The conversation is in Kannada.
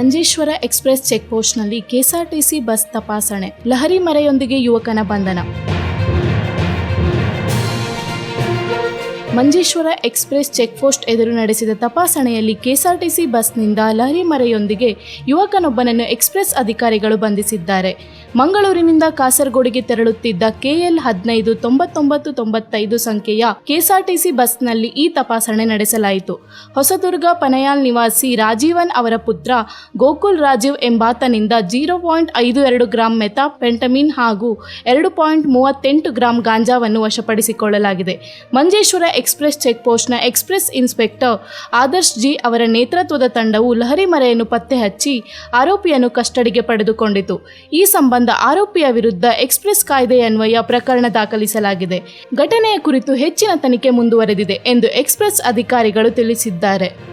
ಮಂಜೇಶ್ವರ ಎಕ್ಸ್‌ಪ್ರೆಸ್ ಚೆಕ್‌ಪೋಸ್ಟ್‌ನಲ್ಲಿ ಕೆಎಸ್ಆರ್ಟಿಸಿ ಬಸ್ ತಪಾಸಣೆ, ಲಹರಿ ಮರೆಯೊಂದಿಗೆ ಯುವಕನ ಬಂಧನ. ಮಂಜೇಶ್ವರ ಎಕ್ಸ್‌ಪ್ರೆಸ್ ಚೆಕ್‌ಪೋಸ್ಟ್ ಎದುರು ನಡೆಸಿದ ತಪಾಸಣೆಯಲ್ಲಿ ಕೆಎಸ್ಆರ್ಟಿಸಿ ಬಸ್ನಿಂದ ಲಹರಿ ಮರೆಯೊಂದಿಗೆ ಯುವಕನೊಬ್ಬನನ್ನು ಎಕ್ಸ್‌ಪ್ರೆಸ್ ಅಧಿಕಾರಿಗಳು ಬಂಧಿಸಿದ್ದಾರೆ. ಮಂಗಳೂರಿನಿಂದ ಕಾಸರಗೋಡಿಗೆ ತೆರಳುತ್ತಿದ್ದ KL 159995 ಸಂಖ್ಯೆಯ ಕೆಎಸ್ಆರ್ಟಿಸಿ ಬಸ್ನಲ್ಲಿ ಈ ತಪಾಸಣೆ ನಡೆಸಲಾಯಿತು. ಹೊಸದುರ್ಗ ಪನಯಾಲ್ ನಿವಾಸಿ ರಾಜೀವನ್ ಅವರ ಪುತ್ರ ಗೋಕುಲ್ ರಾಜೀವ್ ಎಂಬಾತನಿಂದ 0.52 ಗ್ರಾಂ ಮೆಥಾಂಫೆಟಮಿನ್ ಹಾಗೂ 2.38 ಗ್ರಾಂ ಗಾಂಜಾವನ್ನು ವಶಪಡಿಸಿಕೊಳ್ಳಲಾಗಿದೆ. ಮಂಜೇಶ್ವರ ಎಕ್ಸ್‌ಪ್ರೆಸ್ ಚೆಕ್‌ಪೋಸ್ಟ್‌ನ ಎಕ್ಸ್‌ಪ್ರೆಸ್ ಇನ್ಸ್ಪೆಕ್ಟರ್ ಆದರ್ಶ್ ಜಿ ಅವರ ನೇತೃತ್ವದ ತಂಡವು ಲಹರಿ ಮರೆಯನ್ನು ಪತ್ತೆ ಹಚ್ಚಿ ಆರೋಪಿಯನ್ನು ಕಸ್ಟಡಿಗೆ ಪಡೆದುಕೊಂಡಿತು. ಈ ಸಂಬಂಧ ಆರೋಪಿಯ ವಿರುದ್ಧ ಎಕ್ಸ್‌ಪ್ರೆಸ್ ಕಾಯ್ದೆಯನ್ವಯ ಪ್ರಕರಣ ದಾಖಲಿಸಲಾಗಿದೆ. ಘಟನೆಯ ಕುರಿತು ಹೆಚ್ಚಿನ ತನಿಖೆ ಮುಂದುವರೆದಿದೆ ಎಂದು ಎಕ್ಸ್‌ಪ್ರೆಸ್ ಅಧಿಕಾರಿಗಳು ತಿಳಿಸಿದ್ದಾರೆ.